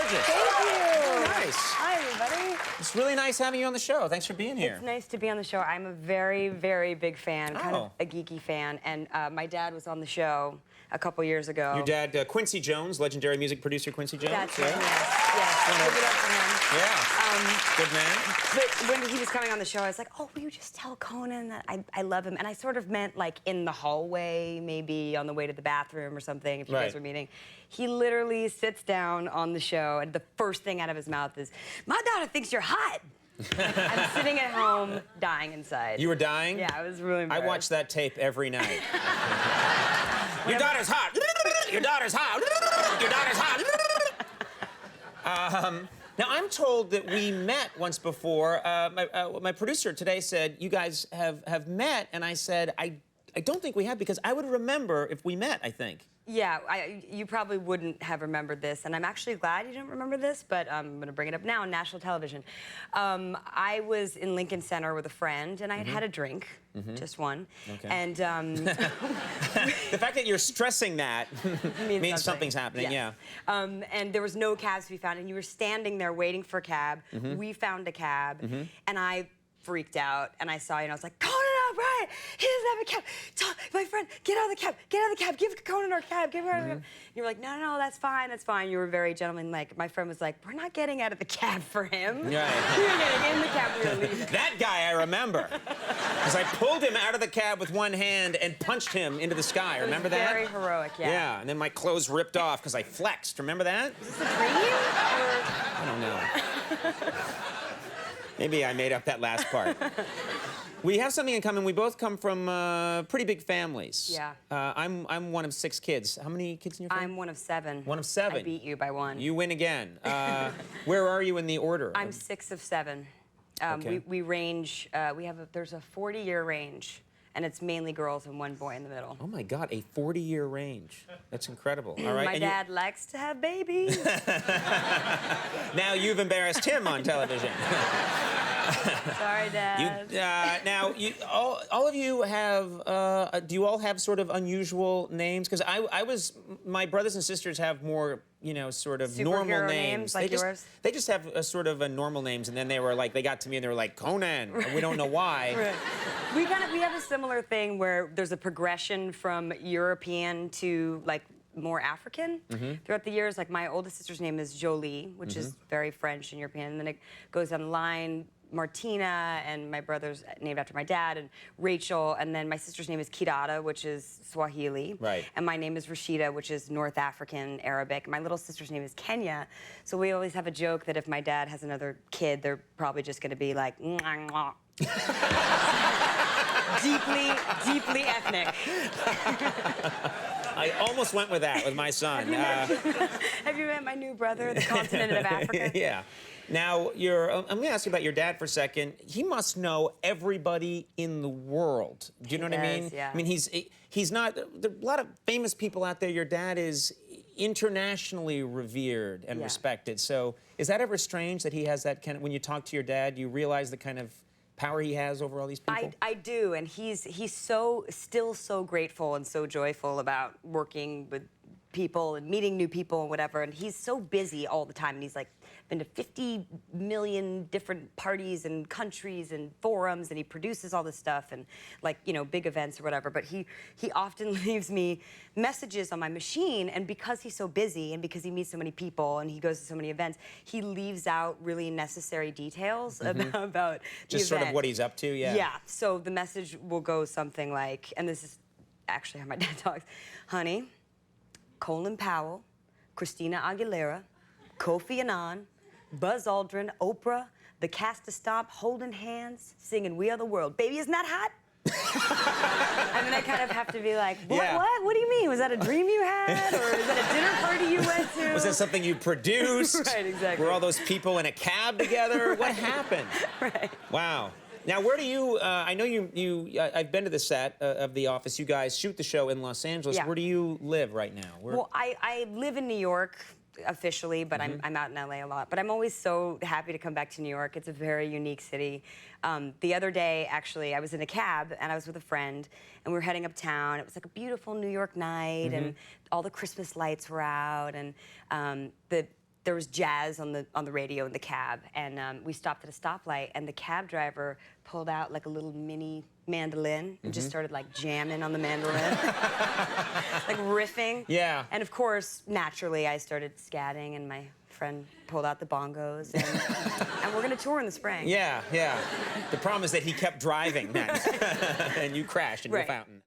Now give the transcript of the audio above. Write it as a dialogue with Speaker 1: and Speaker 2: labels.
Speaker 1: gorgeous.
Speaker 2: Thank you.
Speaker 1: Very nice.
Speaker 2: Hi, everybody.
Speaker 1: It's really nice having you on the show. Thanks for being here.
Speaker 2: It's nice to be on the show. I'm a very, very big fan, kind of
Speaker 1: Oh.
Speaker 2: a geeky fan. And my dad was on the show a couple years ago.
Speaker 1: Your dad, Quincy Jones, legendary music producer Quincy Jones.
Speaker 2: That's
Speaker 1: yeah.
Speaker 2: him, yes. Give it up for him.
Speaker 1: Yeah. Good man.
Speaker 2: But when he was coming on the show, I was like, oh, will you just tell Conan that I love him? And I sort of meant like in the hallway, maybe on the way to the bathroom or something, if you guys were meeting. He literally sits down on the show, and the first thing out of his mouth is, my daughter thinks you're hot. I'm sitting at home dying inside.
Speaker 1: You were dying?
Speaker 2: Yeah, I was really embarrassed.
Speaker 1: I watch that tape every night. Your daughter's hot. Your daughter's hot. Your daughter's hot. Now, I'm told that we met once before. My producer today said, you guys have met, and I said, I don't think we have, because I would remember if we met, I think.
Speaker 2: Yeah, you probably wouldn't have remembered this, and I'm actually glad you didn't remember this, but I'm going to bring it up now on national television. I was in Lincoln Center with a friend, and I had had a drink, just one. Okay. And
Speaker 1: the fact that you're stressing that means something's happening, yeah.
Speaker 2: And there was no cabs to be found, and you were standing there waiting for a cab. We found a cab, and I freaked out, and I saw you, and I was like, Conan O'Brien, he doesn't have a cab. My friend, get out of the cab, get out of the cab, give Conan our cab, give her our cab. You were like, no, no, that's fine, that's fine. You were very gentlemanlike. My friend was like, we're not getting out of the cab for him. Right. We were getting in the cab, we were leaving.
Speaker 1: That guy I remember. Because I pulled him out of the cab with one hand and punched him into the sky. Remember that?
Speaker 2: Very heroic, yeah.
Speaker 1: Yeah, and then my clothes ripped off because I flexed. Remember that?
Speaker 2: Is this a dream? Or...
Speaker 1: I don't know. Maybe I made up that last part. We have something in common. We both come from pretty big families.
Speaker 2: Yeah.
Speaker 1: I'm one of 6 kids. How many kids in your family?
Speaker 2: I'm one of 7.
Speaker 1: One of 7.
Speaker 2: I beat you by 1.
Speaker 1: You win again. Where are you in the order?
Speaker 2: I'm 6 of 7.
Speaker 1: Okay.
Speaker 2: We range. There's a 40-year range, and it's mainly girls and 1 boy in the middle.
Speaker 1: Oh my God, a 40-year range. That's incredible. All right.
Speaker 2: My dad likes to have babies.
Speaker 1: Now you've embarrassed him on television.
Speaker 2: Sorry, Dad.
Speaker 1: Now, all of you have, do you all have sort of unusual names? Because my brothers and sisters have more, you know, sort of normal names.
Speaker 2: Like yours?
Speaker 1: They just have a sort of normal names, and then they were like, they got to me and they were like, Conan. Right. We don't know why.
Speaker 2: Right. We have a similar thing where there's a progression from European to, like, more African throughout the years. Like, my oldest sister's name is Jolie, which is very French and European, and then it goes down the line. Martina, and my brother's named after my dad, and Rachel, and then my sister's name is Kirata, which is Swahili. Right. And my name is Rashida, which is North African Arabic. My little sister's name is Kenya. So we always have a joke that if my dad has another kid, they're probably just going to be like, mwah, mwah. deeply ethnic.
Speaker 1: I almost went with that with my son.
Speaker 2: Have you met my new brother, the continent of Africa?
Speaker 1: Yeah. Now, I'm going to ask you about your dad for a second. He must know everybody in the world. Do you know what I mean?
Speaker 2: Yeah.
Speaker 1: I mean, he's not. There are a lot of famous people out there. Your dad is internationally revered and respected. So, is that ever strange that he has that kind of? When you talk to your dad, you realize the kind of power he has over all these people?
Speaker 2: I do, and he's still so grateful and so joyful about working with people and meeting new people and whatever, and he's so busy all the time, and he's like been to 50 million different parties and countries and forums, and he produces all this stuff and, like, you know, big events or whatever, but he often leaves me messages on my machine, and because he's so busy and because he meets so many people and he goes to so many events, he leaves out really necessary details about
Speaker 1: just
Speaker 2: the
Speaker 1: sort
Speaker 2: event.
Speaker 1: of what he's up to, yeah.
Speaker 2: Yeah, so the message will go something like, and this is actually how my dad talks, honey, Colin Powell, Christina Aguilera, Kofi Annan, Buzz Aldrin, Oprah, the cast of Stomp, holding hands, singing We Are the World. Baby, isn't that hot? And then I kind of have to be like, what? What do you mean? Was that a dream you had? Or is that a dinner party you went to?
Speaker 1: Was that something you produced?
Speaker 2: Right, exactly.
Speaker 1: Were all those people in a cab together? What happened?
Speaker 2: Right.
Speaker 1: Wow. Now, where do you, I know I've been to the set of The Office. You guys shoot the show in Los Angeles. Yeah. Where do you live right now?
Speaker 2: Well, I live in New York officially, but I'm out in LA a lot. But I'm always so happy to come back to New York. It's a very unique city. The other day, actually, I was in a cab, and I was with a friend, and we were heading uptown. It was like a beautiful New York night, and all the Christmas lights were out, and there was jazz on the radio in the cab, and we stopped at a stoplight, and the cab driver pulled out like a little mini mandolin and just started like jamming on the mandolin, like riffing.
Speaker 1: Yeah.
Speaker 2: And of course, naturally, I started scatting, and my friend pulled out the bongos, and we're gonna tour in the spring.
Speaker 1: Yeah, yeah. The problem is that he kept driving then, and you crashed into a fountain.